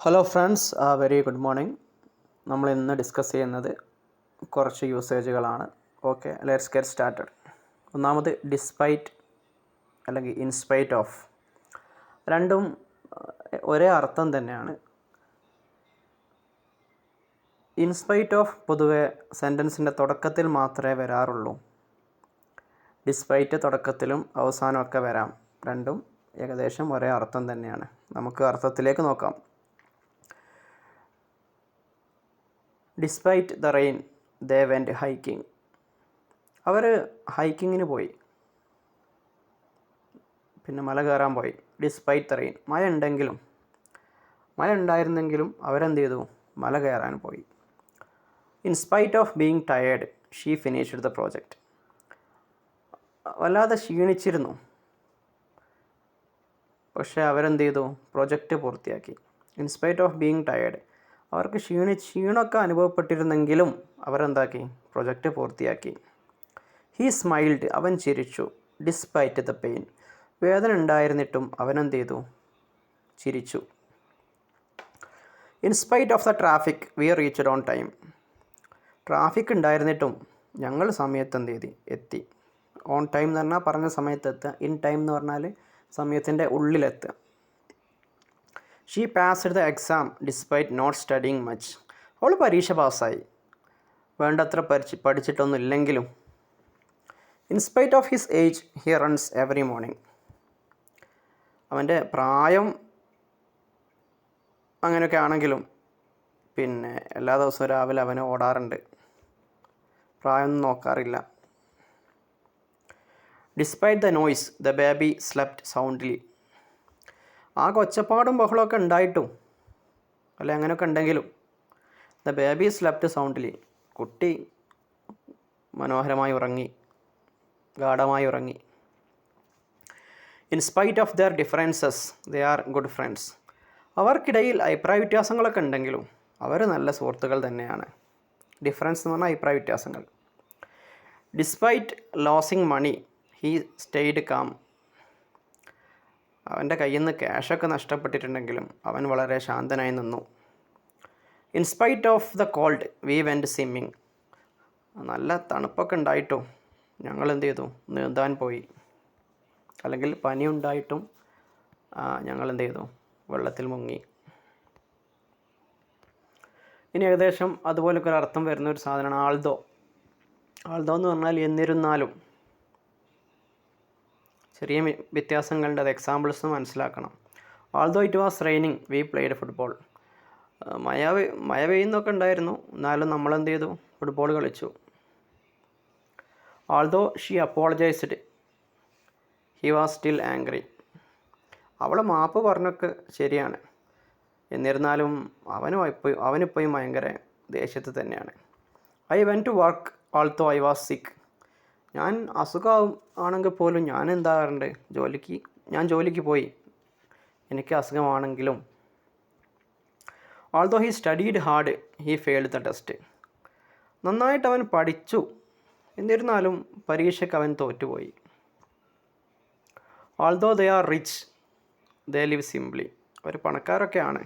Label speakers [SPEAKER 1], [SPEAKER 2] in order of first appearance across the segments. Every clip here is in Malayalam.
[SPEAKER 1] Hello friends, very good morning. നമ്മൾ ഇന്ന് ഡിസ്കസ് ചെയ്യുന്നത് കുറച്ച് യൂസേജുകളാണ്. Okay, let's get started. ഒന്നാമത് ഡിസ്പൈറ്റ് അല്ലെങ്കിൽ ഇൻസ്പൈറ്റ് ഓഫ്. രണ്ടും ഒരേ അർത്ഥം തന്നെയാണ്. ഇൻസ്പൈറ്റ് ഓഫ് പൊതുവെ സെൻറ്റൻസിൻ്റെ തുടക്കത്തിൽ മാത്രമേ വരാറുള്ളൂ. ഡിസ്പൈറ്റ് തുടക്കത്തിലും അവസാനമൊക്കെ വരാം. രണ്ടും ഏകദേശം ഒരേ അർത്ഥം തന്നെയാണ്. നമുക്ക് അർത്ഥത്തിലേക്ക് നോക്കാം. Despite the rain they went hiking. അവർ ഹൈക്കിങ്ങിന് പോയി, പിന്നെ മല കയറാൻ പോയി. ഡിസ്പൈറ്റ് ദ റെയിൻ, മഴ ഉണ്ടായിരുന്നെങ്കിലും അവരെന്ത് ചെയ്തു? മല കയറാൻ പോയി. In spite of being tired she finished the project. വല്ലാതെ ക്ഷീണിച്ചിരുന്നു, പക്ഷേ അവരെന്ത് ചെയ്തു? പ്രൊജക്റ്റ് പൂർത്തിയാക്കി. ഇൻസ്പൈറ്റ് ഓഫ് ബീങ് ടയേർഡ്, അവർക്ക് ക്ഷീണമൊക്കെ അനുഭവപ്പെട്ടിരുന്നെങ്കിലും അവരെന്താക്കി? പ്രൊജക്റ്റ് പൂർത്തിയാക്കി. ഹീ സ്മൈൽഡ്, അവൻ ചിരിച്ചു. ഡിസ്പൈറ്റ് ദ പെയിൻ, വേദന ഉണ്ടായിരുന്നിട്ടും അവനെന്ത് ചെയ്തു? ചിരിച്ചു. In spite of the traffic we reached on time. Traffic ഉണ്ടായിരുന്നിട്ടും ഞങ്ങൾ സമയത്ത് എന്ത് ചെയ്തു? എത്തി. ഓൺ ടൈം എന്ന് പറഞ്ഞാൽ പറഞ്ഞ സമയത്ത് എത്തുക. ഇൻ ടൈം എന്ന് പറഞ്ഞാൽ സമയത്തിൻ്റെ ഉള്ളിലെത്തുക. She passed the exam despite not studying much. അവൾ പരീക്ഷ പാസ്സായി, വേണ്ടത്ര പഠിച്ചിട്ടൊന്നും ഇല്ലെങ്കിലും. In spite of his age he runs every morning. അവൻ്റെ പ്രായം അങ്ങനെയൊക്കെ ആണെങ്കിലും പിന്നെ എല്ലാ ദിവസവും രാവിലെ അവന് ഓടാറുണ്ട്, പ്രായമൊന്നും നോക്കാറില്ല. Despite the noise the baby slept soundly. ആ ഒച്ചപ്പാടും ബഹളമൊക്കെ ഉണ്ടായിട്ടും അല്ലെ അങ്ങനെയൊക്കെ ഉണ്ടെങ്കിലും ദ ബേബി സ്ലെപ്റ്റ് സൗണ്ട്ലി, കുട്ടി മനോഹരമായി ഉറങ്ങി, ഗാഢമായി ഉറങ്ങി. In spite of their differences they are good friends. അവർക്കിടയിൽ അഭിപ്രായ വ്യത്യാസങ്ങളൊക്കെ ഉണ്ടെങ്കിലും അവർ നല്ല സുഹൃത്തുക്കൾ തന്നെയാണ്. ഡിഫറൻസ് എന്ന് പറഞ്ഞാൽ അഭിപ്രായ വ്യത്യാസങ്ങൾ. Despite losing money he stayed calm. അവൻ്റെ കയ്യിൽ നിന്ന് ക്യാഷൊക്കെ നഷ്ടപ്പെട്ടിട്ടുണ്ടെങ്കിലും അവൻ വളരെ ശാന്തനായി നിന്നു. In spite of the cold we went swimming. നല്ല തണുപ്പൊക്കെ ഉണ്ടായിട്ടും ഞങ്ങൾ എന്ത് ചെയ്തു? നീന്താൻ പോയി. അല്ലെങ്കിൽ പനി ഉണ്ടായിട്ടും ഞങ്ങൾ എന്ത് ചെയ്തു? വെള്ളത്തിൽ മുങ്ങി. ഇനി ഏകദേശം അതുപോലൊക്കെ ഒരു അർത്ഥം വരുന്ന ഒരു സാധനമാണ് ആൾദോ. ആൾദോ എന്ന് പറഞ്ഞാൽ എന്നിരുന്നാലും. ചെറിയ വ്യത്യാസങ്ങളുണ്ട്, അത് എക്സാമ്പിൾസ് മനസ്സിലാക്കണം. Although it was raining we played football. മഴ പെയ്യുന്നൊക്കെ ഉണ്ടായിരുന്നു, എന്നാലും നമ്മളെന്ത് ചെയ്തു? ഫുട്ബോൾ കളിച്ചു. Although she apologised he was still angry. അവൾ മാപ്പ് പറഞ്ഞൊക്കെ ശരിയാണ്, എന്നിരുന്നാലും അവനിപ്പോഴും ഭയങ്കര ദേഷ്യത്തിൽ തന്നെയാണ്. I went to work although I was sick. ഞാൻ അസുഖം ആണെങ്കിൽ പോലും ഞാൻ എന്താകാറുണ്ട്? ജോലിക്ക് പോയി, എനിക്ക് അസുഖമാണെങ്കിലും. Although he studied hard he failed the test. നന്നായിട്ട് അവൻ പഠിച്ചു, എന്നിരുന്നാലും പരീക്ഷയ്ക്ക് അവൻ തോറ്റുപോയി. Although they are rich they live simply. അവർ പണക്കാരൊക്കെയാണ്,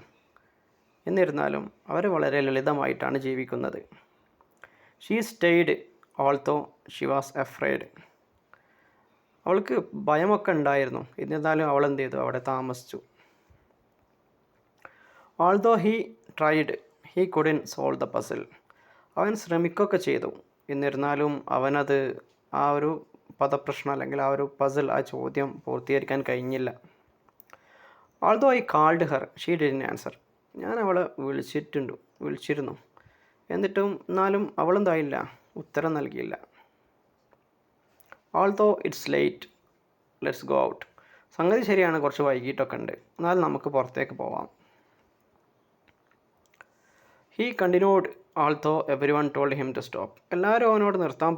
[SPEAKER 1] എന്നിരുന്നാലും അവർ വളരെ ലളിതമായിട്ടാണ് ജീവിക്കുന്നത്. She stayed although she was afraid. അവൾക്ക് ഭയമൊക്കെ ഉണ്ടായിരുന്നു, എന്നിരുന്നാലും അവൾ എന്ത് ചെയ്തു? അവിടെ താമസിച്ചു. Although he tried he couldn't solve the puzzle. അവൻ ശ്രമിക്കുകയൊക്കെ ചെയ്തു, എന്നിരുന്നാലും അവനത് ആ ഒരു പദപ്രശ്നം അല്ലെങ്കിൽ ആ ഒരു പസിൽ, ആ ചോദ്യം പൂർത്തീകരിക്കാൻ കഴിഞ്ഞില്ല. Although I called her she didn't answer. ഞാൻ അവളെ വിളിച്ചിരുന്നു, എന്നാലും അവളെന്തായില്ല? ഉത്തരം നൽകിയില്ല. Although it's late let's go out. സംഗതി ശരിയാണ്, കുറച്ച് വൈകിട്ടൊക്കെ ഉണ്ട്, എന്നാൽ നമുക്ക് പുറത്തേക്ക് പോവാം. He continued although everyone told him to stop. എല്ലാവരും അവനോട് നിർത്താൻ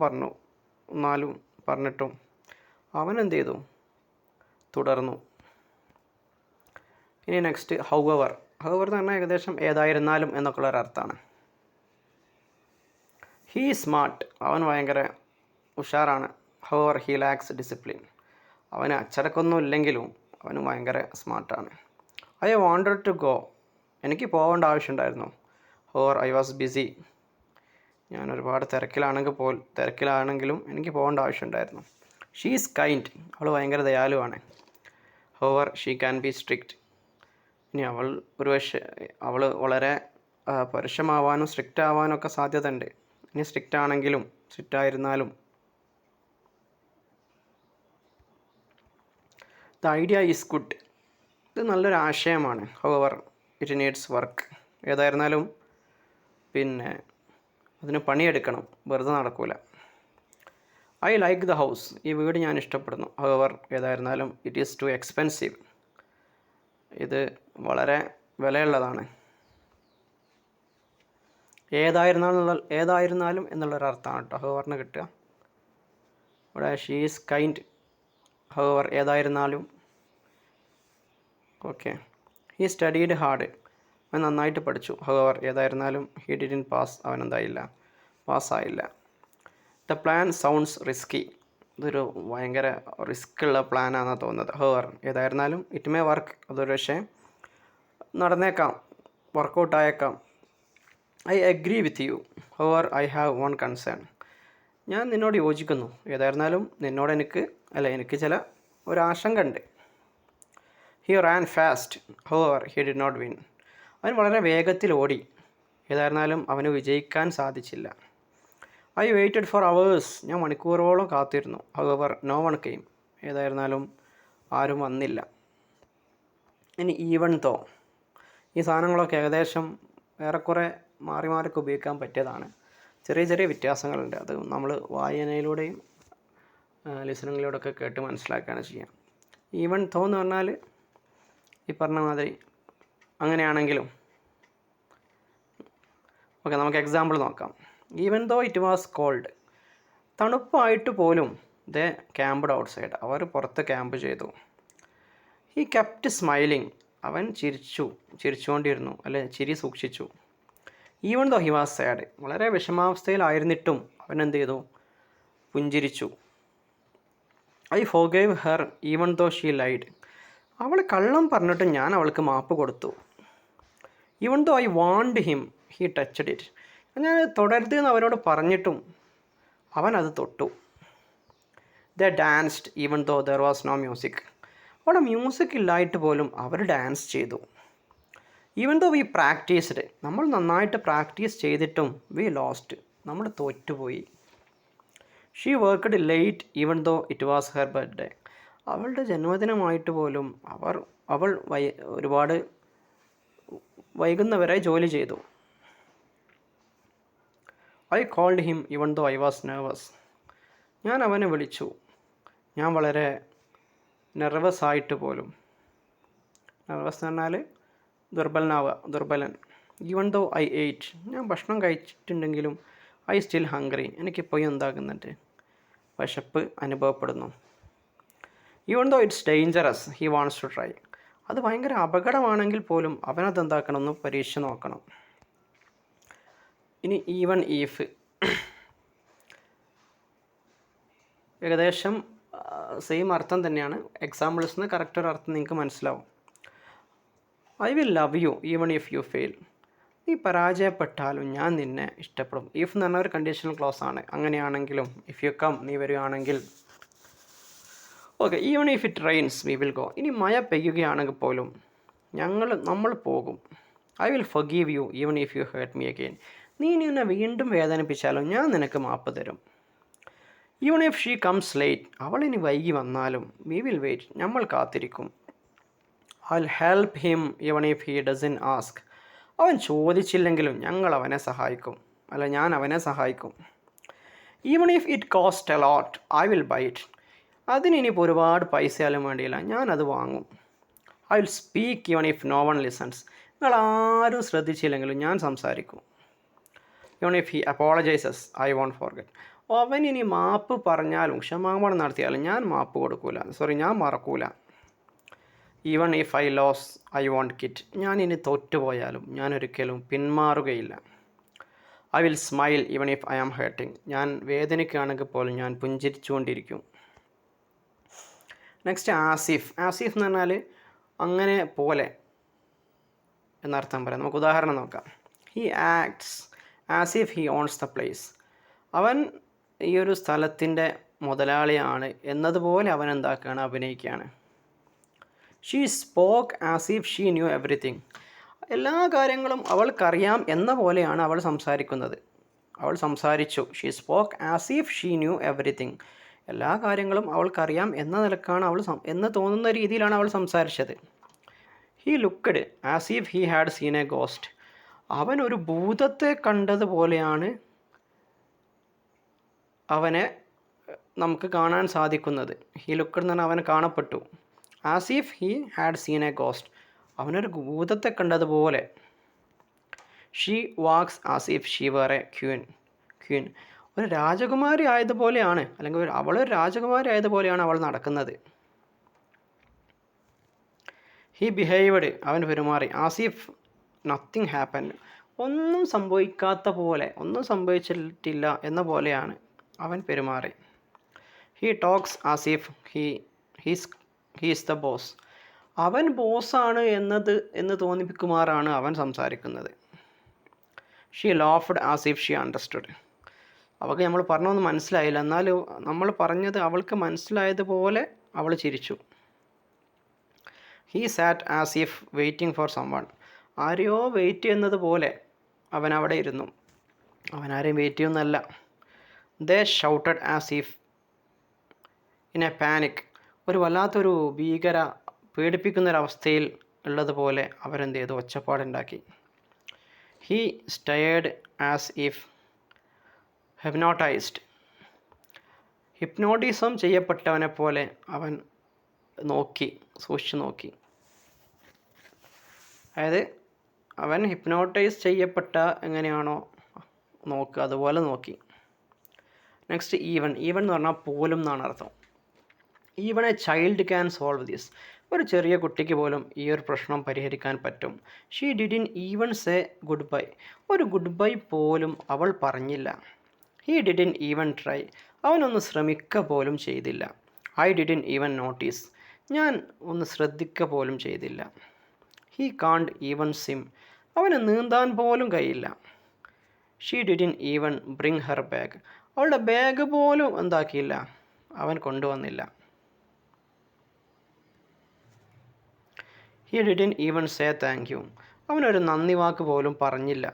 [SPEAKER 1] പറഞ്ഞിട്ടും അവൻ എന്ത് ചെയ്തു? തുടർന്നു. ഇനി നെക്സ്റ്റ് ഹൗവർ എന്ന് പറഞ്ഞാൽ ഏകദേശം ഏതായിരുന്നാലും എന്നൊക്കെയുള്ള ഒരർത്ഥമാണ്. ഹീ സ്മാർട്ട്, അവൻ ഭയങ്കര ഉഷാറാണ്. However he lacks discipline. അവന് അച്ചടക്കമൊന്നും ഇല്ലെങ്കിലും അവന് ഭയങ്കര സ്മാർട്ടാണ്. ഐ വാണ്ടഡ് ടു ഗോ എനിക്ക് പോകേണ്ട ആവശ്യമുണ്ടായിരുന്നു. Or I was busy. ഞാൻ ഒരുപാട് തിരക്കിലാണെങ്കിലും എനിക്ക് പോകേണ്ട ആവശ്യമുണ്ടായിരുന്നു. She is kind. അവൾ ഭയങ്കര ദയാലുവാണ്. However she can be strict. ഇനി അവൾ വളരെ പരുഷമാവാനും സ്ട്രിക്റ്റ് ആവാനും ഒക്കെ സാധ്യത ഉണ്ട്. ഇനി സ്ട്രിക്റ്റ് ആയിരുന്നാലും ദ ഐഡിയ ഈസ് ഗുഡ്. ഇത് നല്ലൊരു ആശയമാണ്. However it needs work. ഏതായിരുന്നാലും അതിന് പണിയെടുക്കണം, വെറുതെ നടക്കൂല. I like the house. ഈ വീട് ഞാൻ ഇഷ്ടപ്പെടുന്നു. ഹൗവർ ഏതായിരുന്നാലും ഇറ്റ് ഈസ് ടു എക്സ്പെൻസീവ്. ഇത് വളരെ വിലയുള്ളതാണ്. ഏതായിരുന്നാലും എന്നുള്ളൊരർത്ഥമാണ് കേട്ടോ ഹൗവറിന് കിട്ടുക. ഇവിടെ ഷീ ഈസ് കൈൻഡ്. ഹൗവർ ഏതായിരുന്നാലും. ഓക്കെ. He studied hard. അവൻ നന്നായിട്ട് പഠിച്ചു. ഹൗവർ ഏതായിരുന്നാലും ഹീ ഡിഡിൻ പാസ്. അവൻ പാസ്സായില്ല. The plan sounds risky. ഇതൊരു ഭയങ്കര റിസ്ക്കുള്ള പ്ലാനാണെന്നാണ് തോന്നുന്നത്. ഹൗവർ ഏതായിരുന്നാലും ഇറ്റ് മേ വർക്ക്. അതൊരു പക്ഷേ നടന്നേക്കാം, വർക്കൗട്ടായേക്കാം. I agree with you. However I have one concern. ഞാൻ നിന്നോട് യോജിക്കുന്നു. ഏതായിരുന്നാലും എനിക്ക് ചില ഒരാശങ്ക ഉണ്ട്. He ran fast. However he did not win. അവൻ വളരെ വേഗത്തിൽ ഓടി. ഏതായിരുന്നാലും അവന് വിജയിക്കാൻ സാധിച്ചില്ല. I waited for hours. ഞാൻ മണിക്കൂറോളം കാത്തിരുന്നു. However no one came. ഏതായിരുന്നാലും ആരും വന്നില്ല. ഇനി ഈവൻ തോ. ഈ സാധനങ്ങളൊക്കെ ഏകദേശം ഏറെക്കുറെ മാറി മാറിയൊക്കെ ഉപയോഗിക്കാൻ പറ്റിയതാണ്. ചെറിയ ചെറിയ വ്യത്യാസങ്ങളുണ്ട്. അത് നമ്മൾ വായനയിലൂടെയും ലിസണിങ്ങിലൂടെയൊക്കെ കേട്ട് മനസ്സിലാക്കുകയാണ് ചെയ്യുക. ഈവൻ തോ എന്ന് പറഞ്ഞാൽ ഈ പറഞ്ഞ മാതിരി അങ്ങനെയാണെങ്കിലും. ഓക്കെ, നമുക്ക് എക്സാമ്പിൾ നോക്കാം. Even though it was cold. തണുപ്പായിട്ട് പോലും ദേ ക്യാമ്പ്ഡ് ഔട്ട്സൈഡ്. അവർ പുറത്ത് ക്യാമ്പ് ചെയ്തു. He kept smiling. അവൻ ചിരിച്ചുകൊണ്ടിരുന്നു, ചിരി സൂക്ഷിച്ചു. Even though he was sad. വളരെ വിഷമാവസ്ഥയിലായിരുന്നിട്ടും അവൻ എന്ത് ചെയ്തു? പുഞ്ചിരിച്ചു. I forgave her even though she lied. അവൾ കള്ളം പറഞ്ഞിട്ടും ഞാൻ അവൾക്ക് മാപ്പ് കൊടുത്തു. Even though I warned him he touched it. ഞാൻ തുടരുത് എന്ന് അവനോട് പറഞ്ഞിട്ടും അവൻ അത് തൊട്ടു. They danced even though there was no music. അവിടെ മ്യൂസിക് ഇല്ലായിട്ട് പോലും അവർ ഡാൻസ് ചെയ്തു. Even though we practised. നമ്മൾ നന്നായിട്ട് പ്രാക്ടീസ് ചെയ്തിട്ടും വി ലോസ്റ്റ്. നമ്മൾ തോറ്റുപോയി. She worked late even though it was her birthday. അവളുടെ ജന്മദിനമായിട്ട് പോലും അവൾ ഒരുപാട് വൈകുന്നവരെ ജോലി ചെയ്തു. I called him even though I was nervous. ഞാൻ അവനെ വിളിച്ചു, ഞാൻ വളരെ നെർവസ് ആയിട്ട് പോലും. നെർവസ് എന്ന് പറഞ്ഞാൽ ദുർബലൻ. Even though I ate. ഞാൻ ഭക്ഷണം കഴിച്ചിട്ടുണ്ടെങ്കിലും ഐ സ്റ്റിൽ ഹംഗ്രി. എനിക്കിപ്പോഴും എന്താകുന്നുണ്ട്? വിശപ്പ് അനുഭവപ്പെടുന്നു. Even though it's dangerous he wants to try. അത് ഭയങ്കര അപകടമാണെങ്കിൽ പോലും അവനത് എന്താക്കണം? ഒന്ന് പരീക്ഷിച്ച് നോക്കണം. ഇനി ഈവൻ ഈഫ്. ഏകദേശം സെയിം അർത്ഥം തന്നെയാണ്. എക്സാമ്പിൾസിന് കറക്റ്റ് ഒരു അർത്ഥം നിങ്ങൾക്ക് മനസ്സിലാവും. I will love you even if U fail. നീ പരാജയപ്പെട്ടാലും ഞാൻ നിന്നെ ഇഷ്ടപ്പെടും. ഇഫ് എന്ന് പറഞ്ഞ ഒരു കണ്ടീഷണൽ ക്ലോസ് ആണ്. അങ്ങനെയാണെങ്കിലും ഇഫ് യു കം, നീ വരികയാണെങ്കിൽ. Okay. Even if it rains we will go. ഇനി മഴ പെയ്യുകയാണെങ്കിൽ പോലും നമ്മൾ പോകും. I will forgive you even if you hurt me again. നീ എന്നെ വീണ്ടും വേദനിപ്പിച്ചാലും ഞാൻ നിനക്ക് മാപ്പ് തരും. Even if she comes late. അവൾ ഇനി വൈകി വന്നാലും വി വിൽ വെയിറ്റ്. നമ്മൾ കാത്തിരിക്കും. I will help him even if he doesn't ask. അവൻ ചോദിച്ചില്ലെങ്കിലും ഞാൻ അവനെ സഹായിക്കും. Even if it cost a lot I will buy it. അതിനിപ്പോൾ ഒരുപാട് പൈസയാലും വേണ്ടിയില്ല, ഞാനത് വാങ്ങും. I will speak even if no one listens. നിങ്ങളാരും ശ്രദ്ധിച്ചില്ലെങ്കിലും ഞാൻ സംസാരിക്കും. Even if he apologises I won't forget. അവൻ ഇനി മാപ്പ് പറഞ്ഞാലും ക്ഷമാപണം നടത്തിയാലും ഞാൻ മറക്കൂല. Even if I lose I won't quit. ഞാൻ ഇനി തോറ്റുപോയാലും ഞാൻ ഒരിക്കലും പിന്മാറുകയില്ല. I will smile even if I am hurting. ഞാൻ വേദനിക്കുകയാണെങ്കിൽ പോലും ഞാൻ പുഞ്ചിരിച്ചുകൊണ്ടിരിക്കും. നെക്സ്റ്റ് ആസിഫ് എന്ന് പറഞ്ഞാൽ അങ്ങനെ പോലെ എന്നർത്ഥം പറയാം. നമുക്ക് ഉദാഹരണം നോക്കാം. He acts as if he owns the place. അവൻ ഈ ഒരു സ്ഥലത്തിൻ്റെ മുതലാളിയാണ് എന്നതുപോലെ അവൻ എന്താക്കുകയാണ്, അഭിനയിക്കുകയാണ്. She spoke as if she knew everything. എല്ലാ കാര്യങ്ങളും അവൾക്കറിയാം എന്ന പോലെയാണ് അവൾ സംസാരിക്കുന്നത്. അവൾ സംസാരിച്ചു. She spoke as if she knew everything. എല്ലാ കാര്യങ്ങളും അവൾക്കറിയാം എന്ന നിലക്കാണ് എന്ന് തോന്നുന്ന രീതിയിലാണ് അവൾ സംസാരിച്ചത്. He looked as if he had seen a ghost. അവൻ ഒരു ഭൂതത്തെ കണ്ടതുപോലെയാണ് അവനെ നമുക്ക് കാണാൻ സാധിക്കുന്നത്. ഹീ ലുക്ക്ഡ് എന്ന് പറഞ്ഞാൽ അവൻ കാണപ്പെട്ടു. As if he had seen a ghost. അവനൊരു ഭൂതത്തെ കണ്ടതുപോലെ. She walks as if she were a queen. ഒരു രാജകുമാരി ആയതുപോലെയാണ്, അല്ലെങ്കിൽ അവളൊരു രാജകുമാരി ആയതുപോലെയാണ് അവൾ നടക്കുന്നത്. He behaved. അവൻ പെരുമാറി. As if nothing happen. ഒന്നും സംഭവിക്കാത്ത പോലെ, ഒന്നും സംഭവിച്ചിട്ടില്ല എന്ന പോലെയാണ് അവൻ പെരുമാറി. He talks as if he's the boss. അവൻ ബോസാണ് എന്ന് തോന്നിപ്പിക്കുമാറാണ് അവൻ സംസാരിക്കുന്നത്. She laughed as if she understood. അവൾക്ക് നമ്മൾ പറഞ്ഞൊന്നും മനസ്സിലായില്ല, എന്നാലും നമ്മൾ പറഞ്ഞത് അവൾക്ക് മനസ്സിലായതുപോലെ അവൾ ചിരിച്ചു. He sat as if waiting for someone. ആരെയോ വെയിറ്റ് ചെയ്യുന്നത് പോലെ അവൻ അവിടെ ഇരുന്നു. അവൻ ആരെയും വെയിറ്റ് ചെയ്യുന്നല്ല. They shouted as if in a panic. ഒരു വല്ലാത്തൊരു പേടിപ്പിക്കുന്നൊരവസ്ഥയിൽ ഉള്ളതുപോലെ അവരെന്ത് ചെയ്തു, ഒച്ചപ്പാടുണ്ടാക്കി. He stared as if hypnotised. Hypnotism ചെയ്യപ്പെട്ടവനെ പോലെ അവൻ സൂക്ഷിച്ചു നോക്കി. അതായത് അവൻ ഹിപ്നോട്ടൈസ് ചെയ്യപ്പെട്ട എങ്ങനെയാണോ നോക്കുക അതുപോലെ നോക്കി. നെക്സ്റ്റ് ഈവൻ എന്ന് പറഞ്ഞാൽ പോലും എന്നാണ് അർത്ഥം. Even a child can solve this. ഒരു ചെറിയ കുട്ടിക്ക് പോലും ഈ ഒരു പ്രശ്നം പരിഹരിക്കാൻ പറ്റും. She didn't even say goodbye. ഒരു ഗുഡ് ബൈ പോലും അവൾ പറഞ്ഞില്ല. He didn't even try. അവനൊന്ന് ശ്രമിക്കുക പോലും ചെയ്തില്ല. I didn't even notice. ഞാൻ ഒന്ന് ശ്രദ്ധിക്കുക പോലും ചെയ്തില്ല. He can't even swim. അവന് നീന്താൻ പോലും കഴിയില്ല. She didn't even bring her bag. അവളുടെ ബാഗ് പോലും എന്താക്കിയില്ല, അവൻ കൊണ്ടുവന്നില്ല. He didn't even say thank you. അവനൊരു നന്ദി വാക്ക് പോലും പറഞ്ഞില്ല.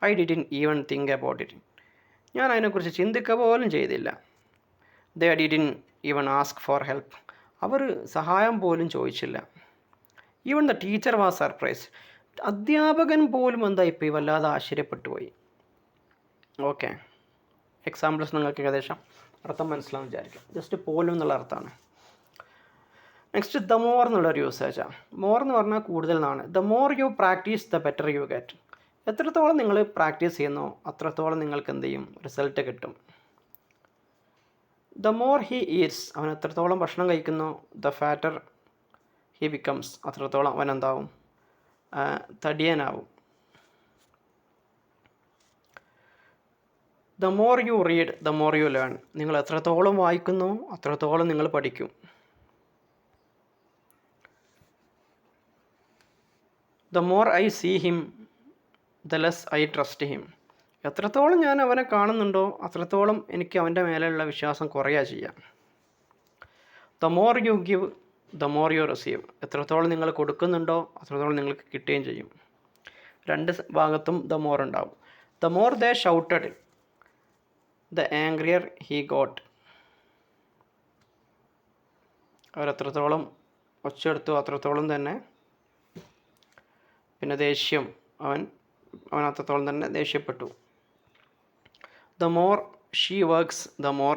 [SPEAKER 1] I didn't even think about it. ഞാൻ അതിനെക്കുറിച്ച് ചിന്തിക്കുക പോലും ചെയ്തില്ല. They didn't even ask for help. അവർ സഹായം പോലും ചോദിച്ചില്ല. Even the teacher was surprised. അധ്യാപകൻ പോലും ഇപ്പോൾ വല്ലാതെ ആശ്ചര്യപ്പെട്ടു പോയി. ഓക്കെ, എക്സാമ്പിൾസ് നിങ്ങൾക്ക് ഏകദേശം അർത്ഥം മനസ്സിലാവും വിചാരിക്കും. ജസ്റ്റ് പോലും എന്നുള്ള അർത്ഥമാണ്. നെക്സ്റ്റ് ദ മോർ എന്നുള്ളൊരു യൂസേജാണ്. മോർ എന്ന് പറഞ്ഞാൽ കൂടുതൽ എന്നാണ്. The more you practise the better you get. എത്രത്തോളം നിങ്ങൾ പ്രാക്ടീസ് ചെയ്യുന്നോ അത്രത്തോളം നിങ്ങൾക്ക് എന്ത് ചെയ്യും, റിസൾട്ട് കിട്ടും. The more he eats. അവൻ എത്രത്തോളം ഭക്ഷണം കഴിക്കുന്നോ ദ ഫാറ്റർ ഹി ബിക്കംസ്. അത്രത്തോളം അവൻ എന്താവും, തടിയനാവും. The more you read the more you learn. നിങ്ങൾ എത്രത്തോളം വായിക്കുന്നോ അത്രത്തോളം നിങ്ങൾ പഠിക്കും. The more I see him the less I trust him. എത്രത്തോളം ഞാൻ അവനെ കാണുന്നുണ്ടോ അത്രത്തോളം എനിക്ക് അവൻ്റെ മേലെയുള്ള വിശ്വാസം കുറയുക ചെയ്യാം. The more you give the more you receive. എത്രത്തോളം നിങ്ങൾ കൊടുക്കുന്നുണ്ടോ അത്രത്തോളം നിങ്ങൾക്ക് കിട്ടുകയും ചെയ്യും. രണ്ട് ഭാഗത്തും ദ മോർ ഉണ്ടാവും. The more they shouted the angrier he got. അവരെത്രത്തോളം ഒച്ചെടുത്തു അത്രത്തോളം തന്നെ പിന്നെ ദേഷ്യം, അവൻ അത്രത്തോളം തന്നെ ദേഷ്യപ്പെട്ടു. The more she works the more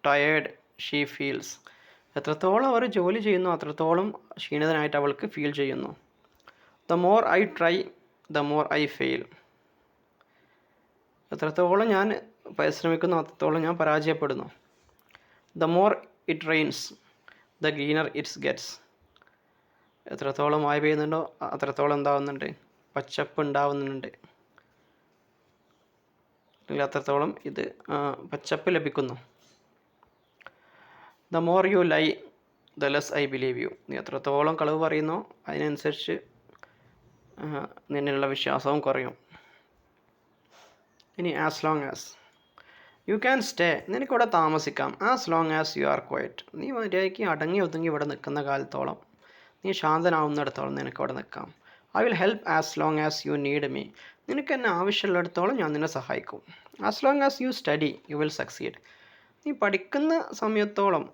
[SPEAKER 1] tired she feels. എത്രത്തോളം അവർ ജോലി ചെയ്യുന്നു അത്രത്തോളം ക്ഷീണിതനായിട്ട് അവൾക്ക് ഫീൽ ചെയ്യുന്നു. The more I try the more I fail. എത്രത്തോളം ഞാൻ പരിശ്രമിക്കുന്നു അത്രത്തോളം ഞാൻ പരാജയപ്പെടുന്നു. The more it rains the greener it's gets. എത്രത്തോളം മഴ പെയ്യുന്നുണ്ടോ അത്രത്തോളം എന്താവുന്നുണ്ട്, പച്ചപ്പ് ഉണ്ടാവുന്നുണ്ട്, അല്ലെങ്കിൽ അത്രത്തോളം ഇത് പച്ചപ്പ് ലഭിക്കുന്നു. The more you lie the less I believe you. നീ എത്രത്തോളം കളവ് പറയുന്നോ അതിനനുസരിച്ച് നിന്നിലുള്ള വിശ്വാസവും കുറയും. ഇനി as long as you can stay, നിനക്കിവിടെ താമസിക്കാം. As long as you are quiet, നീ മര്യാദയ്ക്ക് അടങ്ങി ഒതുങ്ങി ഇവിടെ നിൽക്കുന്ന കാലത്തോളം, നീ ശാന്തനാവുന്നിടത്തോളം നിനക്കിവിടെ നിൽക്കാം. I will help as long as you need me, നിനക്ക് എന്നെ ആവശ്യമുള്ളിടത്തോളം ഞാൻ നിന്നെ സഹായിക്കും. As long as you study you will succeed, നീ പഠിക്കുന്ന സമയത്തോളം,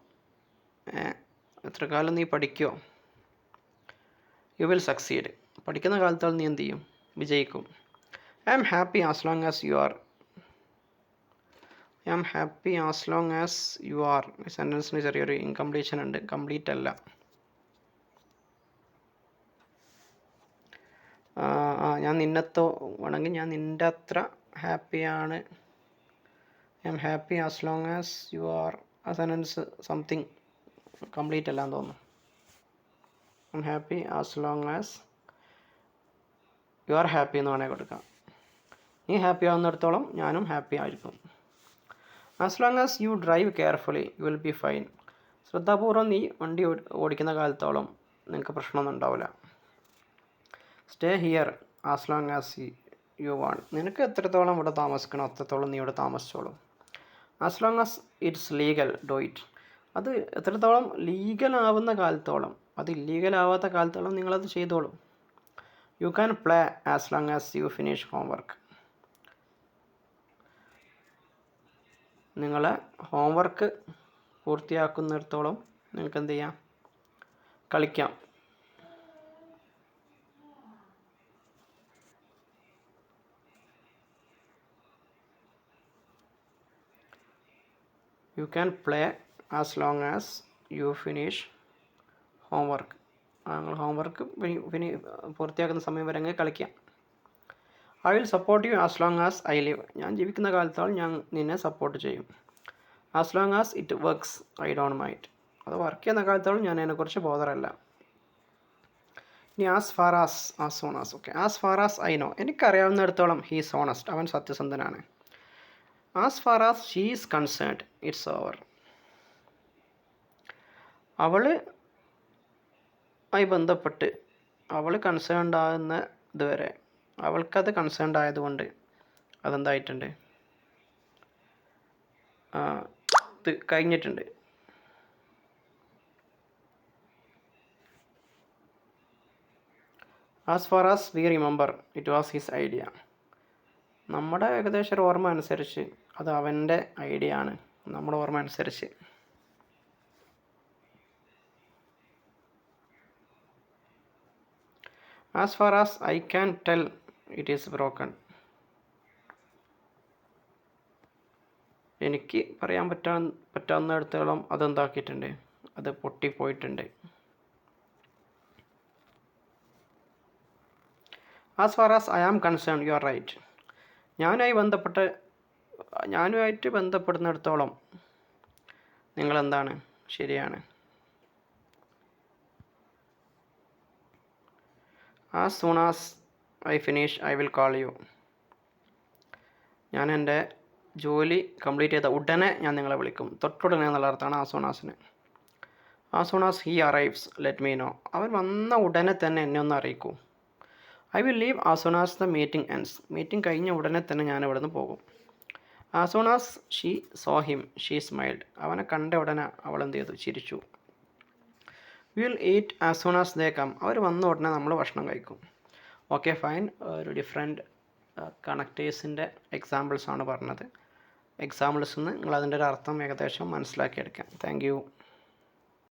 [SPEAKER 1] എത്ര കാലം നീ പഠിക്കുമോ, യു വിൽ സക്സീഡ്, പഠിക്കുന്ന കാലത്തോളം നീ എന്ത് ചെയ്യും, വിജയിക്കും. I am happy as long as you are, I am happy as long as you are, സെൻറ്റൻസിന് ചെറിയൊരു ഇൻകംപ്ലീഷൻ ഉണ്ട്, കംപ്ലീറ്റ് അല്ല. ഞാൻ നിന്നെത്തോ വേണമെങ്കിൽ ഞാൻ നിൻ്റെ അത്ര ഹാപ്പിയാണ്. I am happy as long as you are, ആ സെൻറ്റൻസ് സംതിങ് കംപ്ലീറ്റ് അല്ലാന്ന് തോന്നുന്നു. I am happy as long as you are happy എന്ന് വേണമെങ്കിൽ കൊടുക്കാം. നീ ഹാപ്പി ആവുന്നിടത്തോളം ഞാനും ഹാപ്പി ആയിരിക്കും. As long as you drive carefully you will be fine, ശ്രദ്ധാപൂർവ്വം നീ വണ്ടി ഓടിക്കുന്ന കാലത്തോളം നിനക്ക് പ്രശ്നമൊന്നും ഉണ്ടാവില്ല. Stay here as long as you want, നിനക്ക് എത്രത്തോളം ഇവിടെ താമസിക്കണോ അത്രത്തോളം നീ ഇവിടെ താമസിച്ചോളും. As long as it's legal do it, അത് എത്രത്തോളം ലീഗലാവുന്ന കാലത്തോളം, അത് ഇല്ലീഗലാവാത്ത കാലത്തോളം നിങ്ങളത് ചെയ്തോളും. You can play as long as you finish homework, നിങ്ങളെ ഹോംവർക്ക് പൂർത്തിയാക്കുന്നിടത്തോളം നിങ്ങൾക്ക് എന്ത് ചെയ്യാം, കളിക്കാം. You can play as long as you finish homework, നിങ്ങൾ ഹോംവർക്ക് പൂർത്തിയാക്കുന്ന സമയം വരെ അങ്ങ് കളിക്കാം. I will support you as long as I live, ഞാൻ ജീവിക്കുന്ന കാലത്തോളം ഞാൻ നിന്നെ സപ്പോർട്ട് ചെയ്യും. As long as it works I don't mind, അത് വർക്ക് ചെയ്യുന്ന കാലത്തോളം ഞാൻ അതിനെക്കുറിച്ച് ബോധറല്ല. ഇനി as far as soon as, okay. As far as I know, എനിക്കറിയാവുന്നിടത്തോളം ഹീസ് ഓണസ്റ്റ്, അവൻ സത്യസന്ധനാണ്. As far as she is concerned it's over, ആയി ബന്ധപ്പെട്ട് അവൾ കൺസേൺഡ് ആകുന്ന ഇതുവരെ, അവൾക്കത് കൺസേൺഡ് ആയതുകൊണ്ട് അതെന്തായിട്ടുണ്ട്, ഇത് കഴിഞ്ഞിട്ടുണ്ട്. As far as we remember it was his idea, നമ്മുടെ ഏകദേശം ഒരു ഓർമ്മ അനുസരിച്ച് അത് അവൻ്റെ ഐഡിയ ആണ്, നമ്മുടെ ഓർമ്മ അനുസരിച്ച്. As far as I can tell it is broken, എനിക്ക് പറയാൻ പറ്റാവുന്നിടത്തോളം അതെന്താക്കിയിട്ടുണ്ട്, അത് പൊട്ടിപ്പോയിട്ടുണ്ട്. As far as I am concern you are right, ഞാനുമായിട്ട് ബന്ധപ്പെടുന്നിടത്തോളം നിങ്ങളെന്താണ്, ശരിയാണ്. As soon as I finish I will call you, ഞാൻ എൻ്റെ ജോലി കംപ്ലീറ്റ് ചെയ്ത ഉടനെ ഞാൻ നിങ്ങളെ വിളിക്കും. തൊട്ടുടനെ എന്നുള്ള അർത്ഥമാണ് ആസ് സൂൺ ആസിന്. As soon as he arrives let me know, അവൻ വന്ന ഉടനെ തന്നെ എന്നെ ഒന്ന് അറിയിക്കൂ. I will leave as soon as the meeting ends, meeting കഴിഞ്ഞ ഉടനെ തന്നെ ഞാൻ ഇവിടെ നിന്ന് പോകും. As soon as she saw him she smiled, അവനെ കണ്ട ഉടനെ അവൾ എന്ത് ചെയ്തു, ചിരിച്ചു. Will eat as soon as they come, അവർ വന്ന ഉടനെ നമ്മൾ ഭക്ഷണം കഴിക്കും. ഓക്കെ ഫൈൻ, ഒരു ഡിഫറെൻറ്റ് കണക്റ്റേഴ്സിൻ്റെ എക്സാമ്പിൾസാണ് പറഞ്ഞത്. എക്സാമ്പിൾസിൽ നിന്ന് നിങ്ങൾ അതിൻ്റെ ഒരു അർത്ഥം ഏകദേശം മനസ്സിലാക്കിയെടുക്കാം. Thank you.